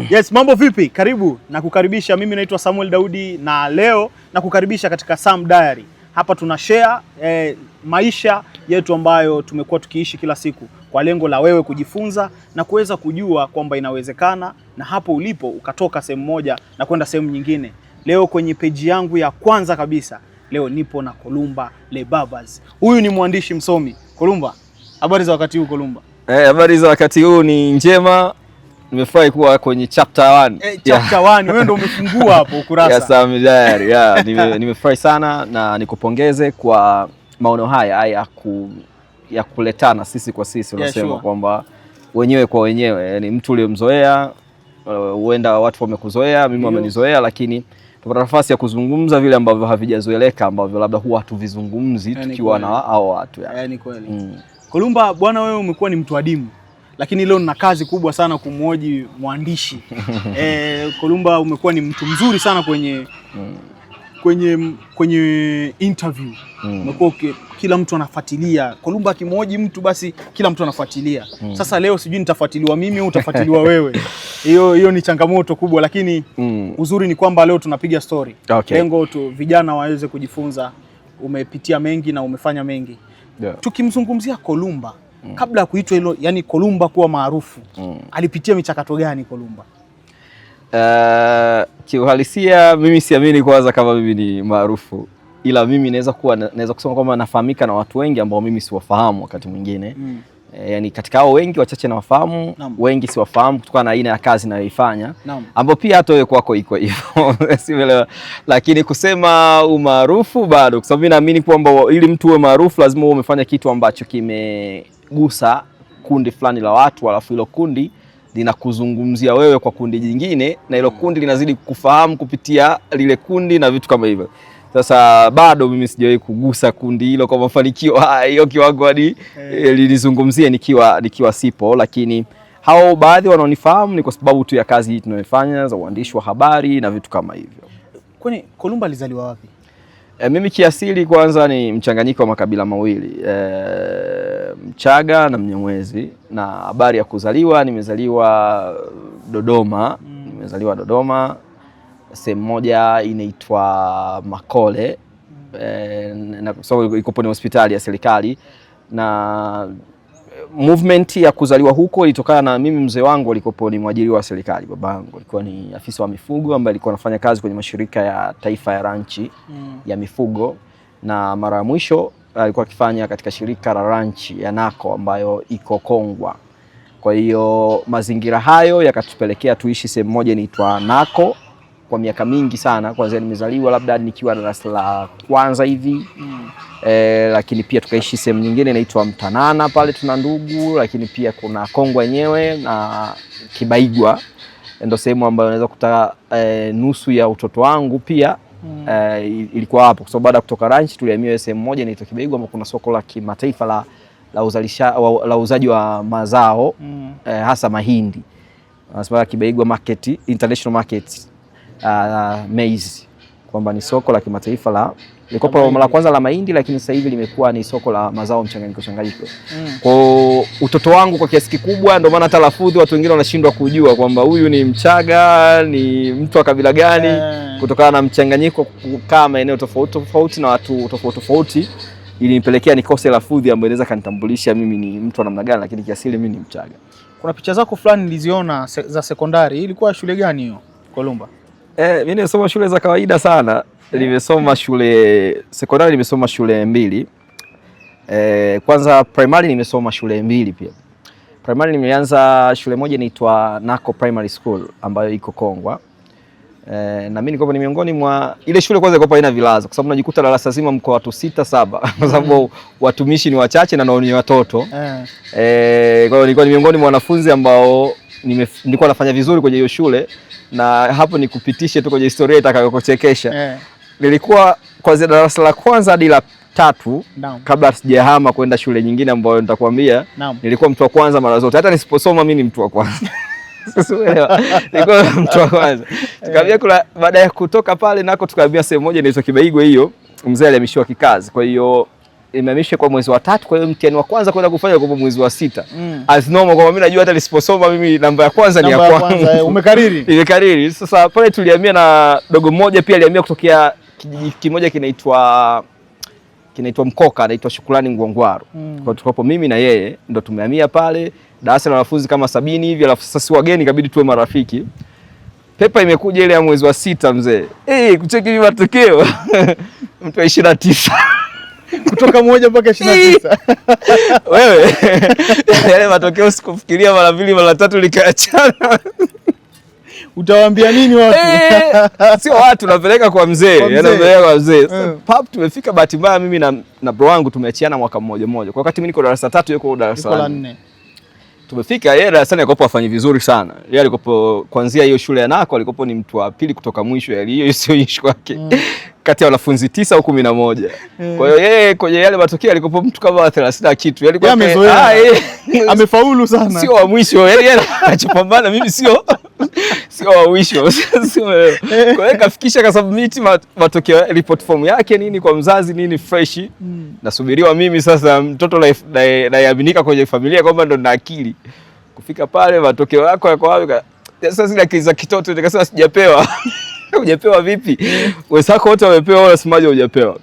Yes, mambo vipi? Karibu na kukaribisha. Mimi naitwa Samuel Daudi na leo na kukaribisha katika Sam Diary. Hapa tuna share maisha yetu ambayo tumekuwa tukiishi kila siku kwa lengo la wewe kujifunza na kuweza kujua kwamba inawezekana na hapo ulipo ukatoka sehemu moja na kwenda sehemu nyingine. Leo kwenye peji yangu ya kwanza kabisa, leo nipo na Kolumba Lebabas. Huyu ni mwandishi msomi. Kolumba, habari za wakati huu Kolumba? Habari za wakati huu ni njema. Nimefurahi kuwa kwenye chapter 1. Chapter 1, wewe ndio umefungua hapo ukurasa. Yes, Sam Diary. Nimefurahi sana na nikupongeze kwa maono haya ya kuletana sisi kwa sisi, unasema sure, kwamba wenyewe kwa wenyewe, yani mtu uliyemzoea, huenda watu wamekuzoea, mimi wamenizoea, lakini tupata nafasi ya kuzungumza vile ambavyo havijazoeleka, ambavyo labda huwa hatuvizungumzi tukiwa na hao watu. Ni kweli. Kolumba bwana, wewe umekuwa ni mtu adimu, lakini leo nina kazi kubwa sana kumhoji mwandishi. Kolumba, umekuwa ni mtu mzuri sana kwenye interview. Umekuwa kila mtu anafuatilia. Kolumba akimhoji mtu basi kila mtu anafuatilia. Sasa leo sijui nitafuatiliwa mimi au utafuatiliwa wewe. Hiyo ni changamoto kubwa, lakini uzuri ni kwamba leo tunapiga story. Okay. Lengo tu vijana waweze kujifunza. Umepitia mengi na umefanya mengi. Yeah. Tukimzungumzia Kolumba, kabla ya kuitwa hilo, yani Kolumba kuwa maarufu, alipitia michakato gani Kolumba? Kiuhalisia mimi siamini kwanza kama mimi ni maarufu, ila mimi naweza kusema kwamba nafahamika na watu wengi ambao mimi siwafahamu wakati mwingine. Yani katika hao wengi wachache nawafahamu, wengi siwafahamu kutokana na aina ya kazi ninayoifanya, ambao pia hata wewe kwako iko hivyo. Sielewa, lakini kusema umaarufu bado, kwa sababu mimi naamini kwamba ili mtu uwe maarufu lazima uwe umefanya kitu ambacho kimegusa kundi fulani la watu, alafu hilo kundi linakuzungumzia wewe kwa kundi jingine, na hilo kundi linazidi kukufahamu kupitia lile kundi na vitu kama hivyo. Sasa bado mimi sijawahi kugusa kundi hilo kwa mafanikio hiyo kiwango hadi lilizungumzie nikiwa sipo, lakini hao baadhi wanaonifahamu ni kwa sababu tu ya kazi hii tunayofanya za uandishi wa habari na vitu kama hivyo. Kwani Kolumba alizaliwa wapi? Mimi kiasili kwanza ni mchanganyiko wa makabila mawili, Mchaga na Mnyamwezi, na habari ya kuzaliwa nimezaliwa Dodoma. Nimezaliwa Dodoma, sehemu moja inaitwa Makole, na so iko kwenye hospitali ya serikali, na movement ya kuzaliwa huko ilitokana na mimi mzee wangu alikuwa ni mwajiriwa wa serikali. Babangu alikuwa ni afisa wa mifugo ambaye alikuwa anafanya kazi kwenye mashirika ya taifa ya ranchi ya mifugo, na mara ya mwisho alikuwa akifanya katika shirika la ranchi ya Nako ambayo iko Kongwa. Kwa hiyo mazingira hayo yakatupelekea tuishi sehemu moja inaitwa Nako kwa miaka mingi sana, kwanza nimezaliwa labda nikiwa darasa la kwanza hivi. Lakini pia tukaishi sehemu nyingine inaitwa Mtanana, pale tuna ndugu, lakini pia kuna Kongwa yenyewe na Kibaigwa, ndio sehemu ambayo naweza kuta nusu ya utoto wangu pia ilikuwa hapo, kwa sababu baada ya kutoka ranch tulihamia sehemu moja inaitwa Kibaigwa ambapo kuna soko la kimataifa la uzaji wa mazao, hasa mahindi. Wanasema Kibaigwa Market, International Market, maize, kwamba ni soko la kimataifa la mara kwanza la mahindi, lakini sasa hivi limekuwa ni soko la mazao mchanganyiko. Kwa utoto wangu kwa kiasi kikubwa, ndio maana hata lafudhi watu wengine wanashindwa kujua kwamba huyu ni Mchaga, ni mtu wa kabila gani, kutokana na mchanganyiko kukaa maeneo tofauti na watu tofauti, ili nipelekea nikose lafudhi ambayo inaweza kanitambulisha mimi ni mtu wa namna gani, lakini kiasili mimi ni Mchaga. Kuna picha zako fulani niliziona za sekondari, ilikuwa shule gani hiyo Kolumba? Mimi nimesoma shule za kawaida sana. Nimesoma shule sekondari, nimesoma shule mbili. Kwanza primary nimesoma shule mbili pia. Primary nimeanza shule moja inaitwa Nako Primary School ambayo iko Kongwa. Na mimi niko ni miongoni mwa ile shule kwanza ilikuwa haina vilaza, kwa sababu najikuta darasa zima mko watu 6-7 kwa sababu watumishi ni wachache na ni watoto. Kwa hiyo nilikuwa ni miongoni mwa wanafunzi ambao nilikuwa nafanya vizuri kwenye hiyo shule, na hapo nikupitishe tu kwenye historia itakayokuchekesha. Nilikuwa kwanza darasa la kwanza hadi la 3 kabla sijahama kwenda shule nyingine ambayo nitakwambia, nilikuwa mtu wa kwanza mara zote, hata nisiposoma mimi ni mtu wa kwanza. Unaelewa? Nilikuwa mtu wa kwanza. Tukaambia baada ya kutoka pale Nako tukaambia sehemu moja inaitwa Kibaigwa, hiyo mzee alihamishiwa kikazi. Kwa hiyo nimehamishwa kwa mwezi wa 3, kwa hiyo mtihani wa kwanza kwenda kufanya kwa mwezi wa 6. As normal, kwa mimi najua hata nisiposoma mimi namba ya kwanza ni ya kwanza. Umekariri? Nimekariri. Sasa pale tulihamia na dogo mmoja pia alihamia kutokea kijiji kimoja kinaitwa Mkoka, anaitwa Shukrani Ngwangwaru. Kwa tukapo mimi na yeye ndo tumehamia pale, darasa la wanafunzi kama 70 hivi, alafu sasa si wageni, ikabidi tuwe marafiki. Pepa imekuja ile ya mwezi wa 6 mzee. Kucheki hivi matokeo. Mtu wa 29. Kutoka 1 mpaka 29. Wewe. Yale matokeo sikufikiria mara 2 mara 3 likaachana. Utawaambia nini watu? Sio watu, napeleka kwa mzee. Napeleka kwa mzee. Pap, tumefika bahati mbaya mimi na bro wangu tumeachiana mwaka mmoja. Kwa wakati mimi niko darasa 3 yuko darasa la 4. Tumefika yeye darasani alikopo afanye vizuri sana. Yeye alikopo kuanzia hiyo shule ya Nako alikopo ni mtu wa pili kutoka mwisho, hiyo sio issue yake. Kati ya wanafunzi 9 au 11. Kwa hiyo yeye kwenye yale matokeo alikopo mtu kama 30 kitu. Yeye alikuwa amefaulu sana. Sio wa mwisho. Yeye anachopambana, mimi sio wa mwisho. Kwa hiyo kafikisha kasubmit matokeo report form yake nini kwa mzazi nini fresh. Nasubiriwa mimi sasa mtoto naiaminika kwenye familia kwamba ndo na akili. Kufika pale matokeo yako yako wapi? Sasa zile akili za kitoto nikasema sijapewa. Hujapewa vipi? Wenzako wote wamepewa, wewe unasemaje hujapewa?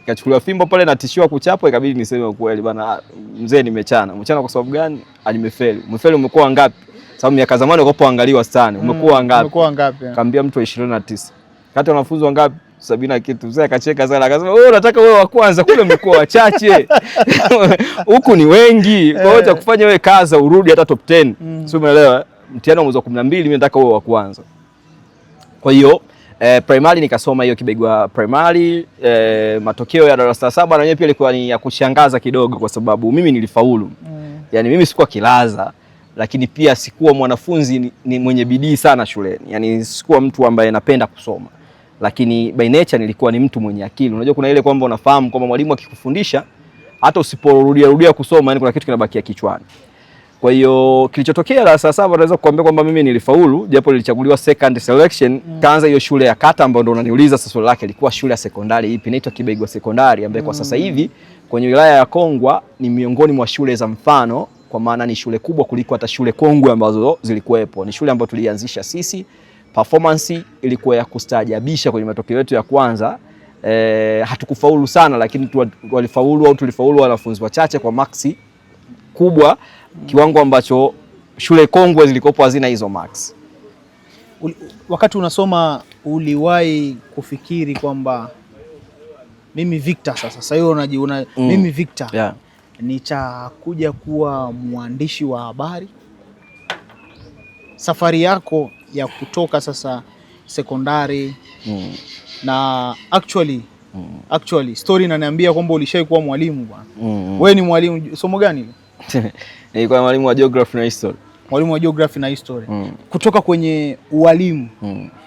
Kachukuliwa fimbo pale na tishiwa kuchapwa, ikabidi niseme ukweli bana, mzee nimechana. Umechana kwa sababu gani? Nimefeli. Umefeli umekuwa ngapi? Sababu miaka zamani ukopo angaliwa sana. Umekuwa ngapi? Umekuwa ngapi? Kaambia mtu 29. Kati wanafunzi wangapi? 70 kitu. Mzee akacheka sana akasema, "Wewe unataka wewe wa kwanza, kule umekuwa wachache. Huku ni wengi. Kwa hiyo utakufanya wewe kaza urudi hata top 10." Sio, umeelewa? Mtihani wa mwezi wa 12 mimi nataka wewe wa kwanza. Kwa hiyo primary nikasoma hiyo Kibegwa primary. Matokeo ya darasa 7 na yenyewe pia ilikuwa ni ya kushangaza kidogo kwa sababu mimi nilifaulu. Yaani mimi sikuwa kilaza, lakini pia sikuwa mwanafunzi ni mwenye bidii sana shuleni. Yaani sikuwa mtu ambaye napenda kusoma. Lakini by nature nilikuwa ni mtu mwenye akili. Unajua kuna ile kwamba unafahamu kwamba mwalimu akikufundisha hata usiporudia kusoma, yani kuna kitu kinabakia kichwani. Kwa hiyo kilichotokea darasa 7 naweza kukuambia kwamba mimi nilifaulu japo nilichaguliwa second selection. Kaanza hiyo shule ya kata ambayo ndo unaniuliza sasa swali lake, ilikuwa shule ya sekondari ipi? Inaitwa Kibegwa Sekondari ambayo kwa sasa hivi kwenye wilaya ya Kongwa ni miongoni mwa shule za mfano, kwa maana ni shule kubwa kuliko hata shule kongwe ambazo zilikuwepo. Ni shule ambayo tulianzisha sisi. Performance ilikuwa ya kustaajabisha kwenye matokeo yetu ya kwanza. Hatukufaulu sana, lakini walifaulu au tulifaulu wanafunzi wachache kwa maksi kubwa, kiwango ambacho shule kongwe zilikopo hazina hizo max. Wakati unasoma uliwahi kufikiri kwamba mimi Victor sasa hiyo unajiona mimi Victor nitakuja kuwa mwandishi wa habari? Safari yako ya kutoka sasa sekondari na actually story inaniambia kwamba ulishawahi kuwa mwalimu bwana. Wewe ni mwalimu somo gani? Nilikuwa mwalimu wa geography na history. Mwalimu wa geography na history. Kutoka kwenye ualimu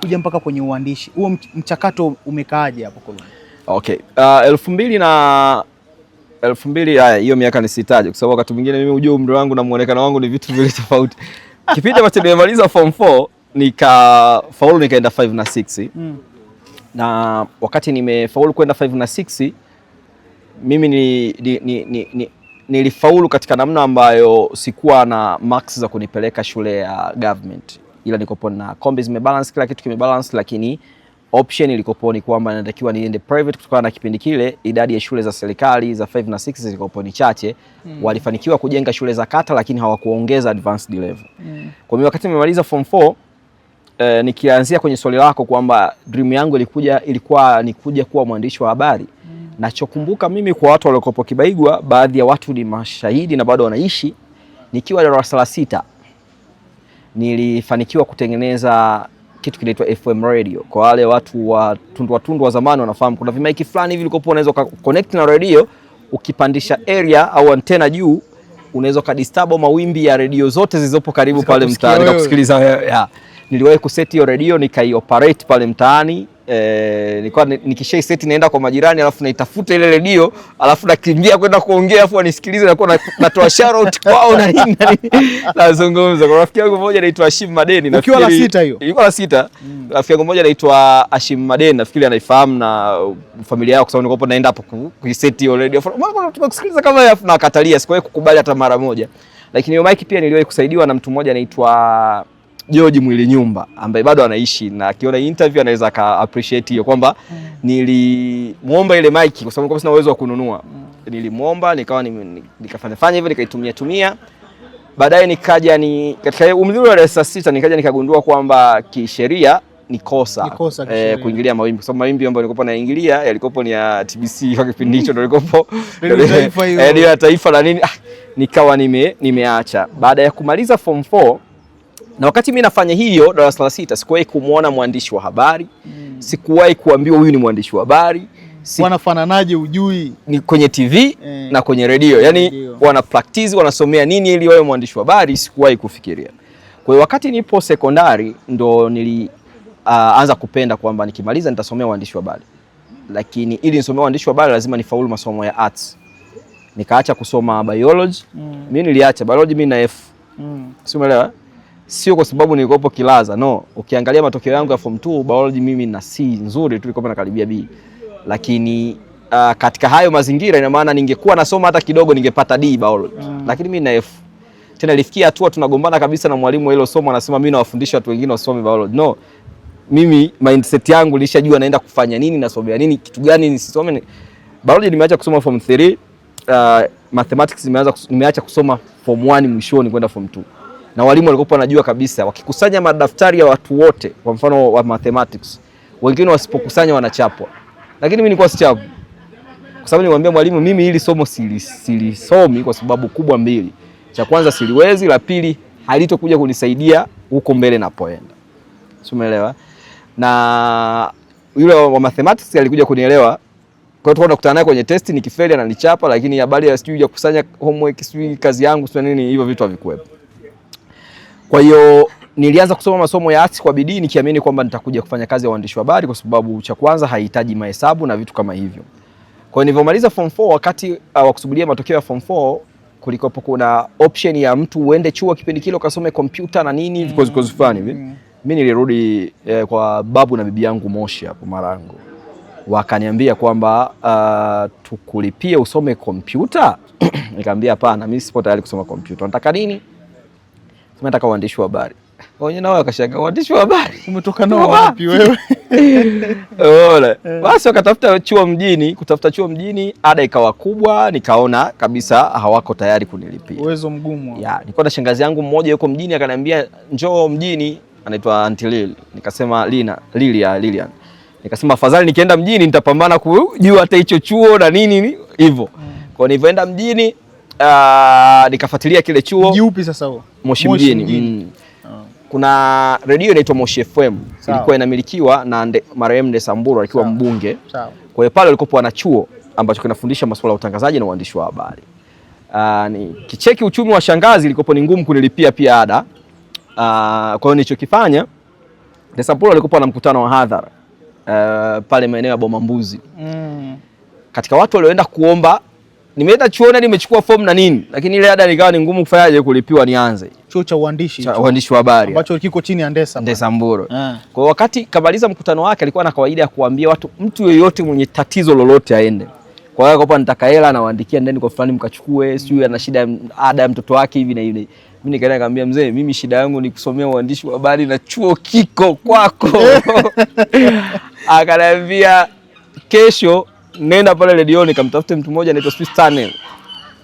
kuja mpaka kwenye uandishi. Huo mchakato umekaaje hapo Koloni? Okay. 2000 hiyo miaka nisitaje kwa sababu wakati mwingine mimi ujue umri wangu na muonekano wangu ni vitu vile tofauti. Kipindi ambacho nimemaliza form 4 nikafaulu nikaenda 5 na 6. Na wakati nimefaulu kwenda 5 na 6 mimi nilifaulu katika namna ambayo sikuwa na marks za kunipeleka shule ya government, ila nikopo na kombi zimebalance, kila kitu kimebalance, lakini option ilikopo ni kwamba natakiwa niende private kutokana na kipindi kile idadi ya shule za serikali za 5 na 6 zilikopo ni chache. Walifanikiwa kujenga shule za kata lakini hawakuongeza advanced level. Kwa mimi wakati nimemaliza form 4 nikianzia kwenye swali lako kwamba dream yangu ilikuwa ni kuja kuwa mwandishi wa habari. Nachokumbuka mimi kwa watu waliokopo Kibaigwa, baadhi ya watu ni mashahidi na bado wanaishi, nikiwa darasa la 6 nilifanikiwa kutengeneza kitu kinaitwa FM radio. Kwa wale watu wa tundu wa zamani wanafahamu kuna vimaiki fulani hivi vilikopo unaweza connect na radio, ukipandisha area au antena juu unaweza kadisturb mawimbi ya radio zote zilizopo karibu pale mtaani kusikiliza. Niliwahi kuseti hiyo radio nikaioperate pale mtaani. nilikuwa nikishai seti naenda kwa majirani, alafu naitafuta ile redio, alafu nakimbia kwenda kuongea, alafu wanisikilize, nakuwa natoa shout out kwao na nini nazungumza. Kwa rafiki yangu mmoja anaitwa Hashim Madeni, ukiwa la sita hiyo, ilikuwa la sita. Rafiki yangu mmoja anaitwa Hashim Madeni, nafikiri anaifahamu na familia yao, kwa sababu nilikuwa naenda hapo kuiseti hiyo redio, tunakusikiliza kama alafu na wakatalia, sikuwahi kukubali hata mara moja. Lakini hiyo mic pia niliwahi kusaidiwa na mtu mmoja anaitwa George Mwili Nyumba, ambaye bado anaishi, na akiona interview anaweza ka appreciate hiyo kwamba nilimuomba ile mic kwa sababu sina uwezo wa kununua. Nilimuomba, nikawa nikafanya hivyo, nikaitumia. Baadaye nikaja katika umri wa darasa 6 nikaja nikagundua kwamba kisheria ni kosa kuingilia mawimbi, kwa sababu mawimbi ambayo nilikuwa naingilia yalikuwa ni ya TBC kwa kipindi hicho, ndio nilikuwa ndio ya taifa la nini. Nikawa nimeacha baada ya kumaliza form 4. Na wakati mimi nafanya hiyo darasa la 6, sikuwahi kumuona mwandishi wa habari, sikuwahi kuambiwa huyu ni mwandishi wa habari. Wanafananaje ujui? Ni kwenye TV na kwenye redio, yani wana practice, wanasomea nini ili wawe mwandishi wa habari, sikuwahi kufikiria. Kwa hiyo wakati nipo sekondari ndo nilianza kupenda kwamba nikimaliza nitasomea uandishi wa habari, lakini ili nisomee uandishi wa habari lazima nifaulu masomo ya arts. Nikaacha kusoma biology. Mimi niliacha biology, mimi na F. Si umeelewa? Sio kwa sababu nilikopo kilaza, no. Ukiangalia matokeo yangu ya form 2 biology mimi na C nzuri tu, nilikopo nakaribia B. Lakini katika hayo mazingira ina maana ningekuwa nasoma hata kidogo ningepata D biology. Lakini mimi na F. Tena ilifikia hatua tunagombana kabisa na mwalimu hilo somo, anasema mimi nawafundisha watu wengine wasome biology. No. Mimi mindset yangu nilishajua naenda kufanya nini, nasomea nini, kitu gani nisisome. Biology nimeacha kusoma form 3. Mathematics nimeacha kusoma form 1 mwishoni kwenda form 2. Na walimu walikuwa wanajua kabisa wakikusanya madaftari ya watu wote, kwa mfano wa mathematics, wengine wasipokusanya wanachapwa. Lakini mimi nilikuwa sichapwa. Kwa sababu nilimwambia mwalimu mimi hili somo silisomi kwa sababu kubwa mbili. Cha kwanza siliwezi, la pili halitokuja kunisaidia huko mbele napoenda. Umeelewa? Na yule wa mathematics alikuja kunielewa. Kwa hiyo tunakutana naye kwenye testi, nikifeli ananichapa, lakini habari ya sijui ya kusanya homework, sijui kazi yangu, sio nini, hivyo vitu havikuwepo. Kwa hiyo nilianza kusoma masomo ya arts kwa bidii, nikiamini kwamba nitakuja kufanya kazi ya uandishi wa habari, kwa sababu cha kwanza haihitaji mahesabu na vitu kama hivyo. Kwa hiyo nilipomaliza form 4, wakati wa kusubiria matokeo ya form 4, kulikuwa kuna option ya mtu uende chuo kipindi kile ukasome computer na nini because fulani hivi. Mimi nilirudi kwa babu na bibi yangu Moshi hapo Marango. Wakaniambia kwamba tukulipie usome computer. Nikamwambia hapana, mimi sipo tayari kusoma computer. Nataka nini? Nataka uandishi wa habari. Wenyewe nao wakashangaa, uandishi wa habari? Umetoka nao wapi wewe? Ole. Basi wakatafuta chuo mjini, kutafuta chuo mjini, ada ikawa kubwa, nikaona kabisa hawako tayari kunilipia. Uwezo mgumu. Ya, nilikuwa na shangazi yangu mmoja yuko mjini, akaniambia njoo mjini, anaitwa Auntie Lil. Nikasema Lilian. Nikasema afadhali nikienda mjini nitapambana kujua hata hicho chuo na nini hivyo. Kwa nilivyoenda mjini nikafuatilia kile chuo. Mji upi sasa huo? Moshi mjini. Kuna redio inaitwa Moshi FM. Ilikuwa inamilikiwa na marehemu Ndesamburu alikuwa mbunge. Sawa. Kwa hiyo pale walikuwa na chuo ambacho kinafundisha masuala ya utangazaji na uandishi wa habari. Ni kicheki uchumi wa shangazi ilikuwa ni ngumu kunilipia pia ada. Kwa hiyo nilichokifanya, Ndesamburu alikuwa na mkutano wa hadhara pale maeneo ya Boma Mbuzi. Katika watu walioenda kuomba, nimeenda chuoni nimechukua fomu na nini, lakini ile ada nikawa ni ngumu kufanyaje kulipiwa nianze. Chuo cha uandishi wa habari ambacho kiko chini ya Ndesamburu. Kwa wakati kamaliza mkutano wake alikuwa na kawaida ya kuambia watu mtu yeyote mwenye tatizo lolote aende. Kwa hiyo akapo nitaka hela na waandikia ndani kwa fulani mkachukue, sio ana shida ada ya mtoto wake hivi na hivi. Mimi nikaenda nikamwambia mzee, mimi shida yangu ni kusomea uandishi wa habari na chuo kiko kwako. Akaniambia kesho nenda pale redioni nikamtafute mtu mmoja anaitwa Swiss Channel.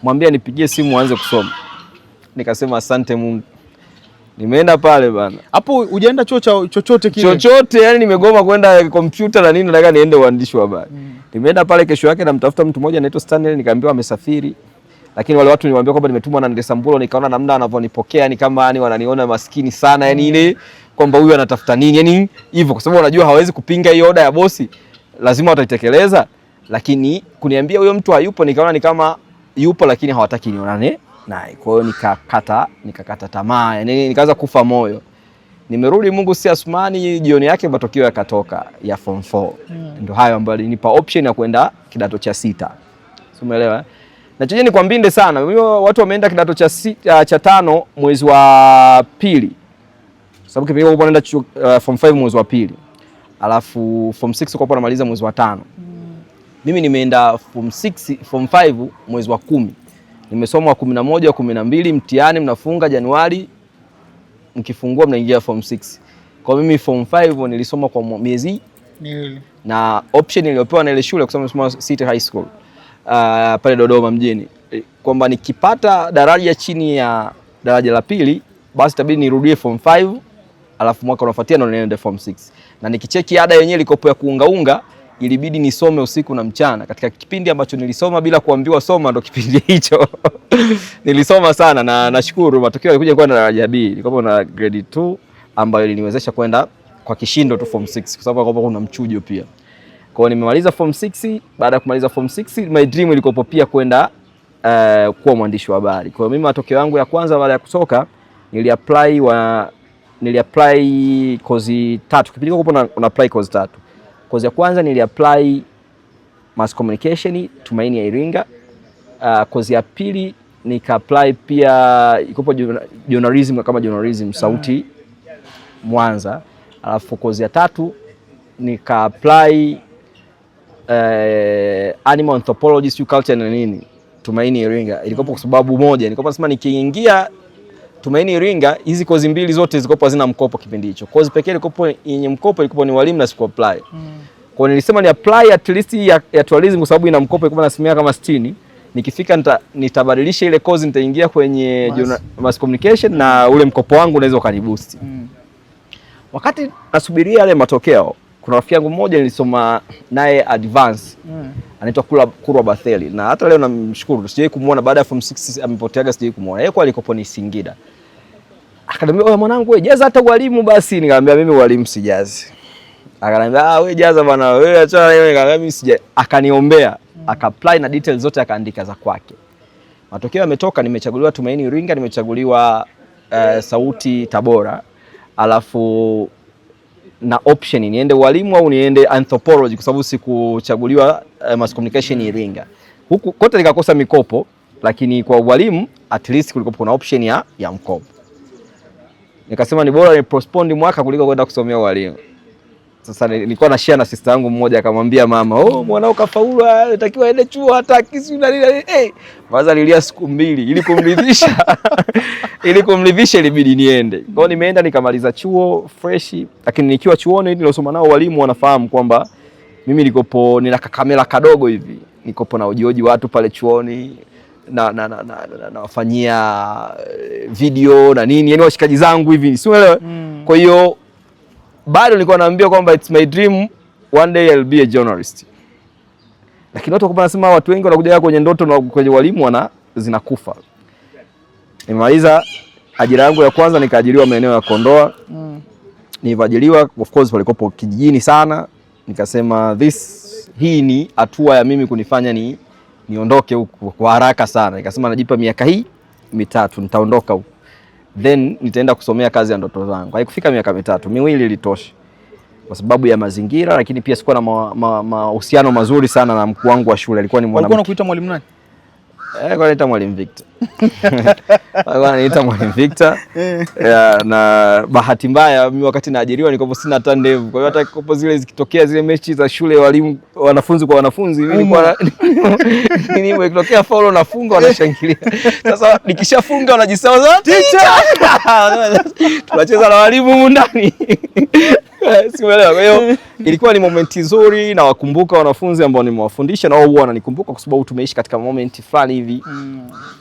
Mwambie nipigie simu aanze kusoma. Nikasema asante Mungu. Nimeenda pale bana. Hapo hujaenda chuo chochote kile? Chochote, yani nimegoma kwenda computer na nini, nataka niende uandishi wa habari. Nimeenda pale kesho yake namtafuta mtu mmoja anaitwa Stanley, nikaambiwa amesafiri. Lakini wale watu niliwaambia kwamba nimetumwa na Ndesamburo, nikaona namna anavyonipokea ni kama yani wananiona maskini sana, yani ile kwamba huyu anatafuta nini, yani hivyo, kwa sababu wanajua hawezi kupinga hiyo oda ya bosi, lazima wataitekeleza. Lakini kuniambia huyo mtu hayupo, nikaona ni kama yupo lakini hawataki nionane naye. Kwa hiyo nikakata tamaa, yani nikaanza kufa moyo. Nimerudi Mungu si Asmani, jioni yake matokeo yakatoka ya form 4. Ndio hayo ambayo alinipa option ya kwenda kidato cha 6. Umeelewa? Na chenye ni kwa mbinde sana. Watu wameenda kidato cha 5 mwezi wa pili. Sababu kipindi uko unaenda form 5 mwezi wa pili. Alafu form 6 uko unamaliza mwezi wa 5. Mimi nimeenda form 5 mwezi wa 10. Nimesoma wa 11, wa 12, mtihani mnafunga Januari, mkifungua mnaingia form 6. Kwa mimi form 5 nilisoma kwa miezi miwili. Na option niliyopewa na ile shule kusoma City High School pale Dodoma mjini, kwamba nikipata daraja chini ya daraja la pili basi itabidi nirudie form 5, alafu mwaka unafuatia ndo niende form 6. Na nikicheki ada yenyewe ilikopo ya kuungaunga, ilibidi nisome usiku na mchana. Katika kipindi ambacho nilisoma bila kuambiwa soma, ndo kipindi hicho nilisoma sana, na nashukuru matokeo yalikuja kwenda daraja B. Nilikuwa na grade 2 ambayo iliniwezesha kwenda kwa kishindo tu form 6 kwa sababu kuna mchujo pia. Kwa hiyo nimemaliza form 6. Baada ya kumaliza form 6, my dream ilikuwa pia kwenda kuwa mwandishi wa habari. Kwa hiyo mimi matokeo yangu ya kwanza baada ya kutoka niliapply kozi 3. Kipindi hicho una apply kozi 3. Kozi ya kwanza niliapply mass communication Tumaini ya Iringa. Kozi ya pili nika-apply pia ikopo journalism kama journalism Sauti Mwanza. Alafu kozi ya 3 nika-apply animal anthropology culture na nini Tumaini Iringa. Ilikopo kwa sababu moja, nilikuwa nasema nikiingia Tumaini Iringa hizi kozi mbili zote zilikopo hazina mkopo kipindi hicho. Kozi pekee ilikopo yenye mkopo ilikopo ni walimu na siku apply. Kwa nilisema ni apply at least ya tourism kwa sababu ina mkopo ilikopo nasimia kama 60. Nikifika nitabadilisha ile kozi, nitaingia kwenye mass communication na ule mkopo wangu unaweza ukaniboost. Wakati nasubiria yale matokeo, kuna rafiki yangu mmoja nilisoma naye advance. Anaitwa Kurwa Batheli, na hata leo namshukuru, sijawahi kumuona baada ya form 6 amepoteaga, sijawahi kumuona. Yeye kwa alikopo ni Singida. Akaniambia, "Oya mwanangu, wewe jaza hata walimu basi." Nikamwambia mimi walimu sijazi. Akaniambia, "Wewe jaza bwana, wewe acha wewe." Nikamwambia mimi sijazi. Akaniombea, aka-apply na details zote akaandika za kwake. Matokeo yametoka, nimechaguliwa Tumaini Iringa, nimechaguliwa Sauti Tabora. Alafu na option niende walimu au niende anthropology kwa sababu sikuchaguliwa mass communication Iringa. Huku kote nikakosa mikopo, lakini kwa walimu at least kulikuwa kuna option ya mkopo. Nikasema ni bora ni postpone mwaka kuliko kwenda kusomea walimu. Sasa nilikuwa na share na sister yangu mmoja, akamwambia mama, "Oh, mwanao kafaulu, anatakiwa aende chuo hata kisi na nini." Kwanza nilia siku 2 ili kumridhisha. Ili kumridhisha ilibidi niende. Kwa hiyo nimeenda nikamaliza chuo fresh, lakini nikiwa chuoni nilosoma nao walimu wanafahamu kwamba mimi nikopo nina kamera kadogo hivi. Nikopo na ujioji watu pale chuoni na wafanyia video na nini, yani washikaji zangu hivi, si umeelewa? Kwa hiyo bado nilikuwa naambia kwamba it's my dream one day I'll be a journalist. Lakini watu wanasema watu wengi wanakuja kwenye ndoto na kwenye walimu zinakufa. Nimaliza ajira yangu ya kwanza, nikaajiriwa maeneo ya Kondoa. Niliajiriwa of course palikopo kijijini sana. Nikasema hii ni hatua ya mimi kunifanya niondoke huku kwa haraka sana. Nikasema najipa miaka hii 3 nitaondoka huku. Then nitaenda kusomea kazi ya ndoto zangu. Haikufika miaka 3, 2 ilitosha. Kwa sababu ya mazingira, lakini pia sikuwa na mahusiano mazuri sana na mkuu wangu wa shule. Alikuwa ni mwanamke. Walikuwa wanakuita mwalimu nani? Kwa anaita Mwalimu Victor. Kwa anaita Mwalimu Victor. Na bahati mbaya mimi wakati naajiriwa nilikuwa sina hata ndevu. Kwa hiyo hata kopo zile zikitokea zile mechi za shule walimu wanafunzi kwa wanafunzi, nilikuwa ikitokea foul nafunga wanashangilia. Sasa nikishafunga wanajisema teacher. Tunacheza na walimu huko ndani. Simuelewa. Kwa hiyo ilikuwa ni moment nzuri, na wakumbuka wanafunzi ambao nimewafundisha na wao wananikumbuka kwa sababu tumeishi katika moment fulani hivi.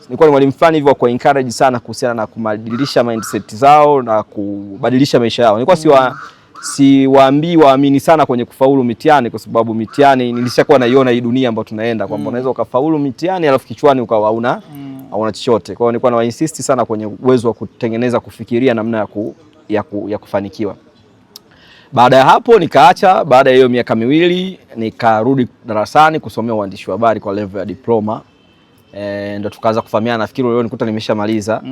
Nilikuwa ni mwalimu fulani hivi wa ku encourage sana kuhusiana na kubadilisha mindset zao na kubadilisha maisha yao. Nilikuwa siwaambii waamini sana kwenye kufaulu mitihani, kwa sababu mitihani nilishakuwa naiona hii dunia ambayo tunaenda kwamba unaweza ukafaulu mitihani alafu kichwani ukawa hauna chochote. Kwa hiyo nilikuwa na insist sana kwenye uwezo wa kutengeneza, kufikiria namna ya kufanikiwa. Baada ya hapo nikaacha. Baada ya hiyo miaka 2 nikarudi darasani kusomea uandishi wa habari kwa level ya diploma. Ndio tukaanza kufahamiana. Nafikiri leo nikuta nimeshamaliza.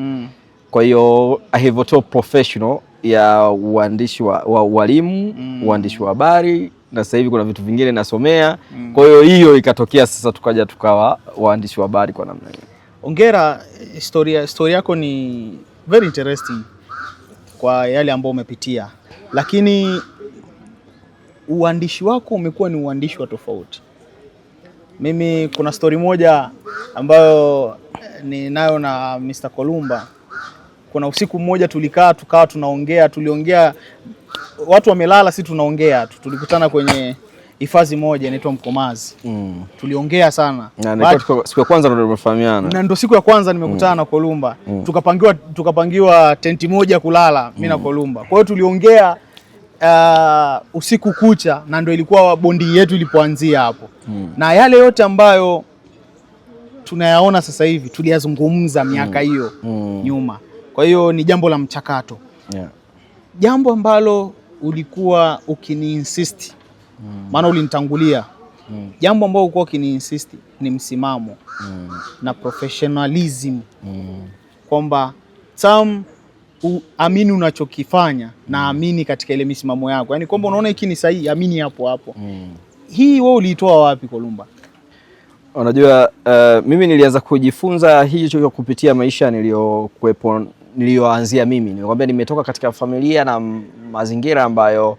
Kwa hiyo I have a top professional ya uandishi wa ualimu, uandishi wa habari, na sasa hivi kuna vitu vingine nasomea. Kwa hiyo ikatokea sasa tukaja tukawa waandishi wa habari kwa namna hiyo. Hongera, story yako ni very interesting kwa yale ambayo umepitia, lakini uandishi wako umekuwa ni uandishi wa tofauti. Mimi kuna story moja ambayo ninayo na Mr. Kolumba. Kuna usiku mmoja tukawa tuliongea, watu wamelala, si tunaongea tu. Tulikutana kwenye hifadhi moja inaitwa Mkomazi. Tuliongea sana. Na siku ya kwanza ndio tumefahamiana. Na ndio siku ya kwanza nimekutana na Kolumba. Tukapangiwa tenti moja kulala mimi na Kolumba. Kwa hiyo tuliongea usiku kucha, na ndio ilikuwa bondi yetu ilipoanzia hapo. Na yale yote ambayo tunayaona sasa hivi tuliyazungumza miaka hiyo nyuma. Kwa hiyo ni jambo la mchakato. Jambo ambalo ulikuwa ukini-insist, maana ulinitangulia. Jambo ambalo ulikuwa ukini-insist ni msimamo na professionalism. Kwamba Sam, amini unachokifanya na amini katika ile misimamo yako. Yaani kwamba unaona hiki ni sahihi, amini hapo hapo. Hii wewe uliitoa wapi Kolumba? Unajua, mimi nilianza kujifunza hicho kupitia maisha niliyoanzia mimi. Nilikwambia nimetoka katika familia na mazingira ambayo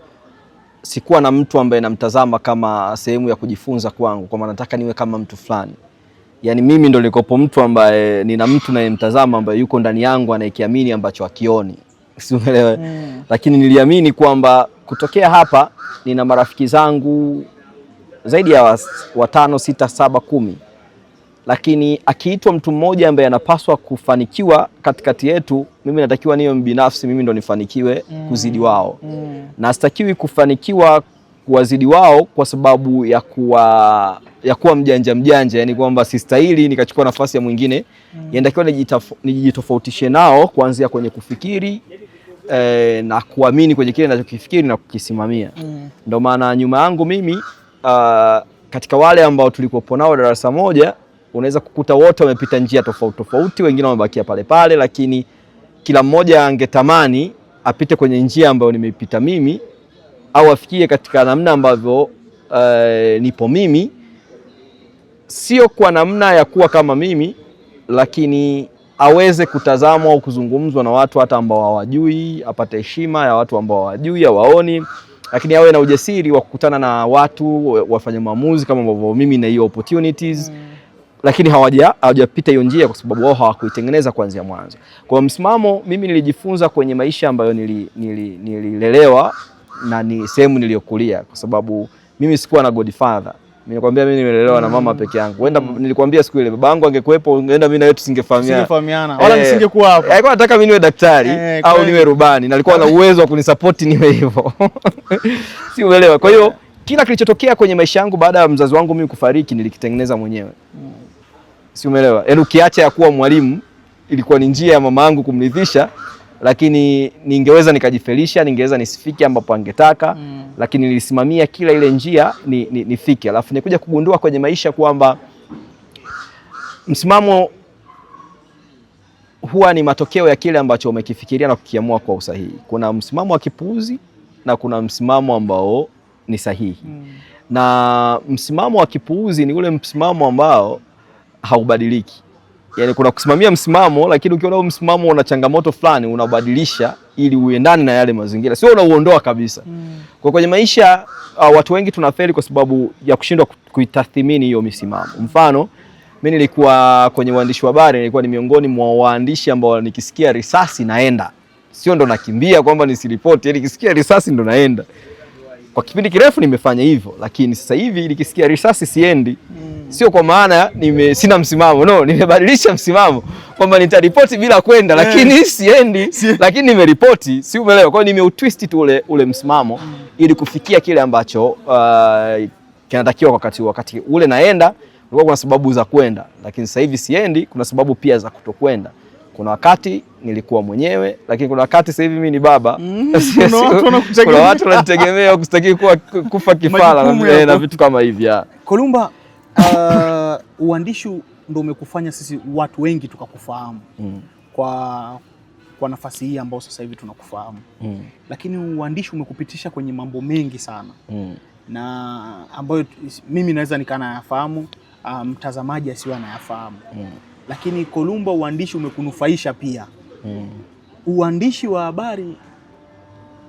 sikuwa na mtu ambaye namtazama kama sehemu ya kujifunza kwangu, kwa maana nataka niwe kama mtu fulani. Yaani mimi ndo nilikopo mtu ambaye nina mtu nayemtazama ambaye yuko ndani yangu anayekiamini ambacho hakioni. Si umeelewa? Lakini niliamini kwamba kutokea hapa nina marafiki zangu zaidi ya 5, 6, 7, 10. Lakini akiitwa mtu mmoja ambaye anapaswa kufanikiwa katikati yetu, mimi natakiwa niwe mbinafsi, mimi ndo nifanikiwe kuzidi wao. Na sitakiwi kufanikiwa kuwazidi wao kwa sababu ya kuwa mjanja, yani kwamba sistahili nikachukua nafasi ya mwingine. Yanatakiwa nijitofautishe nao kuanzia kwenye kufikiri na kuamini kwenye kile ninachokifikiri na kukisimamia. Ndio maana nyuma yangu mimi katika wale ambao tulikuwa nao darasa moja, unaweza kukuta wote wamepita njia tofauti tofauti, wengine wamebakia pale pale, lakini kila mmoja angetamani apite kwenye njia ambayo nimepita mimi, au afikie katika namna ambavyo nipo mimi, sio kwa namna ya kuwa kama mimi, lakini aweze kutazamwa au kuzungumzwa na watu hata ambao hawajui, apate heshima ya watu ambao hawajui au waoni, lakini awe na ujasiri wa kukutana na watu wafanye maamuzi kama ambavyo mimi na hiyo opportunities. Lakini hawajapita hiyo njia kwa sababu wao hawakuitengeneza kuanzia mwanzo. Kwa msimamo, mimi nilijifunza kwenye maisha ambayo nililelewa na ni sehemu niliyokulia, kwa sababu mimi sikuwa na godfather. Nilikwambia mimi nimelelewa na mama peke yangu. Wenda nilikwambia siku ile babangu angekuepo, ungeenda mimi na wewe tusingefahamiana. Wala nisingekuwa hapa. Alikuwa anataka mimi niwe daktari au niwe rubani, na alikuwa na uwezo wa kunisupport niwe hivyo. Si uelewa. Kwa hiyo kila kilichotokea kwenye maisha yangu baada ya mzazi wangu mimi kufariki nilikitengeneza mwenyewe. Si umeelewa? Yaani ukiacha ya kuwa mwalimu ilikuwa ni njia ya mama yangu kumridhisha, lakini ningeweza nikajifelisha, ningeweza nisifike ambapo angetaka, lakini nilisimamia kila ile njia nifike. Alafu nikuja kugundua kwenye maisha kwamba msimamo huwa ni matokeo ya kile ambacho umekifikiria na kukiamua kwa usahihi. Kuna msimamo wa kipuuzi na kuna msimamo ambao ni sahihi. Na msimamo wa kipuuzi ni ule msimamo ambao haubadiliki. Yaani kuna kusimamia msimamo, lakini ukiona msimamo una changamoto fulani unabadilisha ili uendane na yale mazingira, sio unauondoa kabisa. Kwa kwenye maisha watu wengi tunafeli kwa sababu ya kushindwa kuitathmini hiyo misimamo. Mfano, mimi nilikuwa kwenye uandishi wa habari, nilikuwa ni miongoni mwa waandishi ambao nikisikia risasi naenda. Sio ndo nakimbia kwamba nisiripoti, yaani nikisikia risasi ndo naenda. Kwa kipindi kirefu nimefanya hivyo, lakini sasa hivi nikisikia risasi siendi. Sio kwa maana sina msimamo, no, nimebadilisha msimamo kwamba nitaripoti bila kwenda, lakini siendi, lakini nimeripoti. Si umeelewa? Kwa hiyo nimeutwist tu ule msimamo ili kufikia kile ambacho kinatakiwa wakati ule naenda. Kulikuwa kuna sababu za kwenda, lakini sasa hivi siendi, kuna sababu pia za kutokwenda. Kuna wakati nilikuwa mwenyewe, lakini kuna wakati sasa hivi mimi ni baba. Kuna watu wananitegemea, kusitaki kufa kifala na vitu kama hivi. Kolumba, uandishi ndio umekufanya sisi watu wengi tukakufahamu kwa kwa nafasi hii ambayo sasa hivi tunakufahamu. Lakini uandishi umekupitisha kwenye mambo mengi sana. Na ambayo mimi naweza nikanayafahamu, mtazamaji asiwe anayafahamu. Lakini Kolumba, uandishi umekunufaisha pia. Uandishi wa habari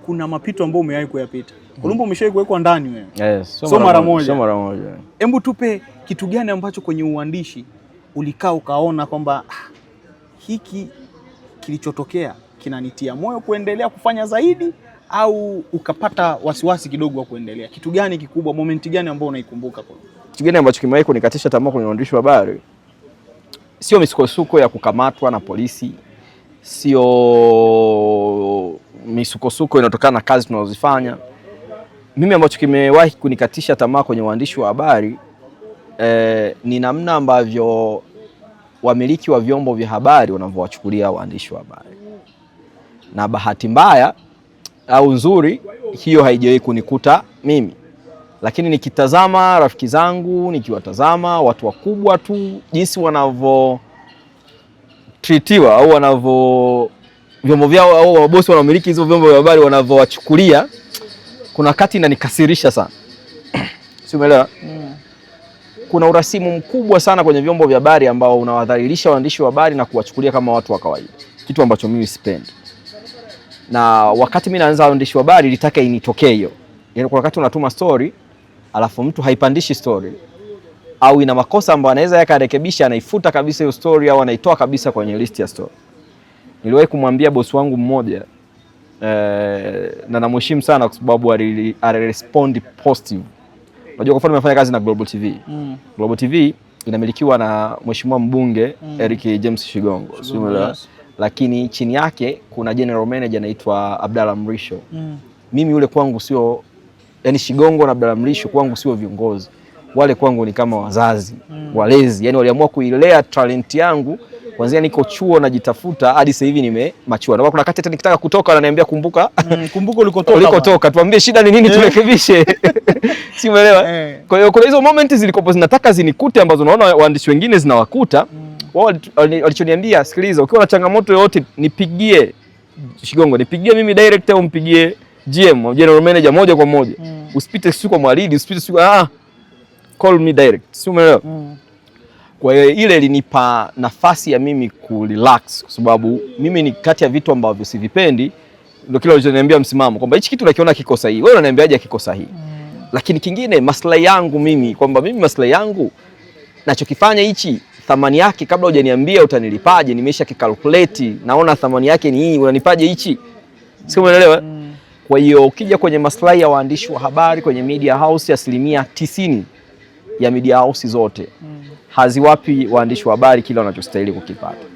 kuna mapito ambayo umewahi kuyapita. Kolumba, umeshawahi kuwekwa ndani wewe? Yes, so mara moja. Hebu tupe kitu gani ambacho kwenye uandishi ulikaa ukaona kwamba hiki kilichotokea kinanitia moyo kuendelea kufanya zaidi, au ukapata wasiwasi kidogo wa kuendelea? Kitu gani kikubwa, momenti gani ambayo unaikumbuka? Kitu gani ambacho kimewahi kunikatisha tamaa kwenye uandishi wa habari? Sio misukosuko ya kukamatwa na polisi, sio misukosuko inatokana na kazi tunazozifanya. Mimi ambacho kimewahi kunikatisha tamaa kwenye uandishi wa habari ni namna ambavyo wamiliki wa vyombo vya habari wanavyowachukulia waandishi wa habari. Na bahati mbaya au nzuri, hiyo haijawahi kunikuta mimi. Lakini nikitazama rafiki zangu, nikiwatazama watu wakubwa tu, jinsi wanavyo treatiwa au wanavyo vyombo vyao au wabosi wanaomiliki hizo vyombo vya habari wanavyowachukulia, kuna wakati inanikasirisha sana. Si umeelewa? Kuna urasimu mkubwa sana kwenye vyombo vya habari ambao unawadhalilisha waandishi wa habari na kuwachukulia kama watu wa kawaida, kitu ambacho mimi sipendi. Na wakati mimi naanza uandishi wa habari nilitaka initokee hiyo. Yaani kwa wakati unatuma story alafu mtu haipandishi story, au ina makosa ambayo anaweza yakarekebisha, anaifuta kabisa hiyo story au anaitoa kabisa kwenye list ya story. Niliwahi kumwambia bosi wangu mmoja na namheshimu sana kwa sababu alirespond positive. Unajua, kwa mfano nimefanya kazi na Global TV. Global TV inamilikiwa na mheshimiwa mbunge Eric James Shigongo. Yes. Lakini chini yake kuna general manager anaitwa Abdalla Mrisho. Mimi yule kwangu sio, yani Shigongo na Abdalla Mrisho kwangu sio viongozi. Wale kwangu ni kama wazazi, walezi. Yani waliamua kuilea talent yangu kuanzia niko chuo najitafuta hadi sasa hivi nimemachua. Na kuna wakati hata nikitaka kutoka ananiambia kumbuka ulikotoka, tuambie shida ni nini turekebishe. Si umeelewa? Kwa hiyo kuna hizo moments zilikopo zinataka zinikute ambazo naona waandishi wengine zinawakuta. Wao walichoniambia, sikiliza, ukiwa na changamoto yoyote nipigie Shigongo, nipigie mimi direct au mpigie GM, general manager moja kwa moja. Usipite siku kwa mwalidi, usipite siku call me direct. Si umeelewa? Kwa hiyo ile ilinipa nafasi ya mimi kurelax, kwa sababu mimi ni kati ya vitu ambavyo sivipendi ndio kile ulichoniambia msimamo kwamba hichi kitu nakiona kiko sahihi. Wewe unaniambiaje kiko sahihi? Lakini kingine maslahi yangu mimi, kwamba mimi maslahi yangu nachokifanya hichi thamani yake kabla hujaniambia utanilipaje, nimesha kikalculate, naona thamani yake ni hii, unanipaje hichi? Sio, umeelewa? Kwa hiyo ukija kwenye maslahi ya waandishi wa habari kwenye media house, 90% ya media house zote haziwapi waandishi wa habari kile wanachostahili kukipata.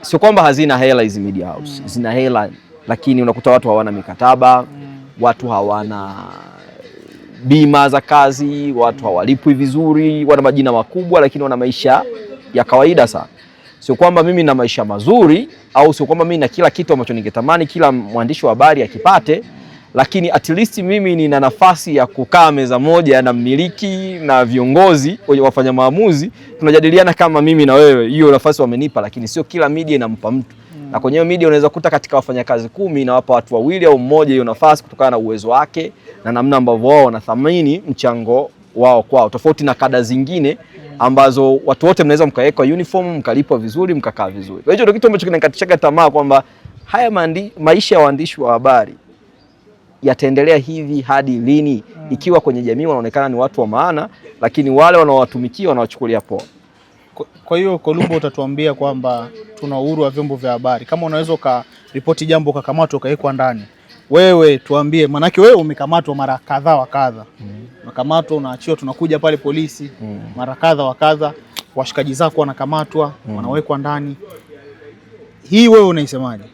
Sio kwamba hazina hela hizi media house, zina hela, lakini unakuta watu hawana mikataba, watu hawana bima za kazi, watu hawalipwi vizuri, wana majina makubwa lakini wana maisha ya kawaida sana. Sio kwamba mimi na maisha mazuri, au sio kwamba mimi na kila kitu ambacho ningetamani kila mwandishi wa habari akipate, lakini at least mimi nina nafasi ya kukaa meza moja na mmiliki na viongozi wafanya maamuzi, tunajadiliana kama mimi na wewe. Hiyo nafasi wamenipa, lakini sio kila media inampa mtu. Na kwenye media unaweza kuta katika wafanyakazi 10 inawapa watu 2 au mmoja hiyo nafasi kutokana na uwezo wake na namna ambavyo wao wanathamini mchango wao kwao, tofauti na kada zingine ambazo watu wote mnaweza mkaweka uniform, mkalipwa vizuri, mkakaa vizuri. Kwa hiyo ndio kitu ambacho kinakatishaga tamaa kwamba haya maisha ya waandishi wa habari yataendelea hivi hadi lini, ikiwa kwenye jamii wanaonekana ni watu wa maana, lakini wale wanaowatumikia wanawachukulia poa. Kwa hiyo Kolumba, utatuambia kwamba tuna uhuru wa vyombo vya habari. Kama unaweza ukaripoti jambo ukakamatwa ukawekwa ndani, wewe tuambie, manake wewe umekamatwa mara kadha wa kadha. Unakamatwa, unaachiwa, tunakuja pale polisi mara kadha wa kadha, washikaji zako wanakamatwa, wanawekwa ndani. Hii wewe unaisemaje?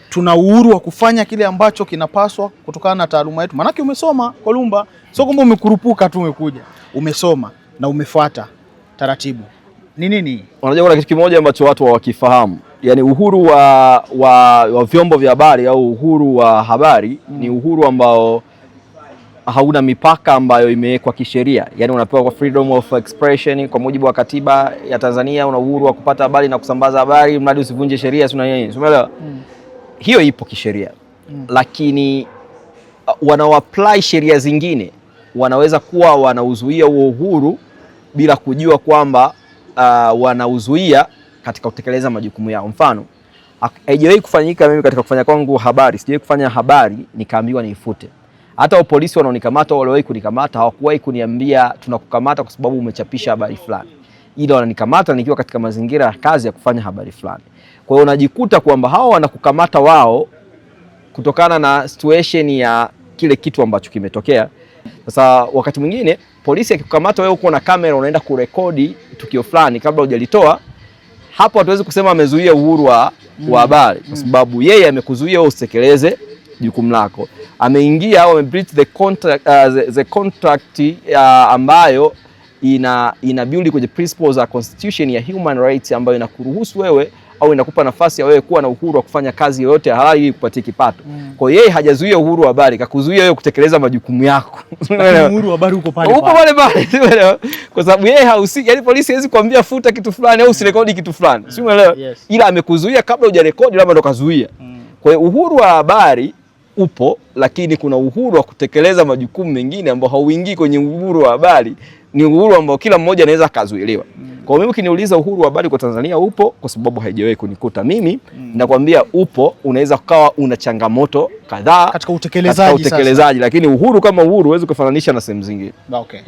Tuna uhuru wa kufanya kile ambacho kinapaswa kutokana na taaluma yetu. Manake umesoma Kolumba, sio kwamba umekurupuka tu umekuja. Umesoma na umefuata taratibu. Ni nini? Unajua kuna kitu kimoja ambacho watu hawakifahamu. Yaani uhuru wa vyombo vya habari au uhuru wa habari ni uhuru ambao hauna mipaka ambayo imewekwa kisheria, yani unapewa kwa freedom of expression kwa mujibu wa katiba ya Tanzania, una uhuru wa kupata habari na kusambaza habari mradi usivunje sheria, si unaelewa? Hiyo ipo kisheria. Lakini wanao-apply sheria zingine wanaweza kuwa wanauzuia huo uhuru bila kujua kwamba wanauzuia katika kutekeleza majukumu yao. Mfano, haijawahi kufanyika mimi katika kufanya kwangu habari, sijawahi kufanya habari nikaambiwa niifute. Hata polisi wanaonikamata, waliwahi kunikamata, hawakuwahi kuniambia tunakukamata kwa sababu umechapisha habari fulani, ila wananikamata nikiwa katika mazingira ya kazi ya kufanya habari fulani. Kwa hiyo unajikuta kwamba hao wanakukamata wao kutokana na situation ya kile kitu ambacho kimetokea. Sasa wakati mwingine polisi akikukamata wewe uko na kamera unaenda kurekodi tukio fulani kabla hujalitoa, hapo hatuwezi kusema amezuia uhuru wa habari, kwa sababu yeye amekuzuia usitekeleze jukumu lako. Ameingia au amebreach the contract ambayo ina build kwenye principles za constitution ya human rights, ambayo inakuruhusu wewe au inakupa nafasi ya wewe kuwa na uhuru wa kufanya kazi yoyote ya halali ili kupatia kipato. Kwa hiyo yeye hajazuia uhuru wa habari, kakuzuia wewe kutekeleza majukumu yako. Uhuru wa habari uko pale pale. Kwa sababu yeye hausiki, yani polisi hawezi kuambia futa kitu fulani au usirekodi kitu fulani. Si umeelewa? Ila amekuzuia kabla hujarekodi, labda ndo kazuia. Kwa hiyo uhuru wa habari upo, lakini kuna uhuru wa kutekeleza majukumu mengine ambao hauingii kwenye uhuru wa habari. Ni uhuru ambao kila mmoja anaweza kazuiliwa. Kwa mimi ukiniuliza uhuru wa habari kwa Tanzania upo, kwa sababu haijawahi kunikuta mimi. Nakwambia upo, unaweza kukawa una changamoto kadhaa katika utekelezaji, lakini uhuru kama uhuru huwezi kufananisha na sehemu zingine. Okay.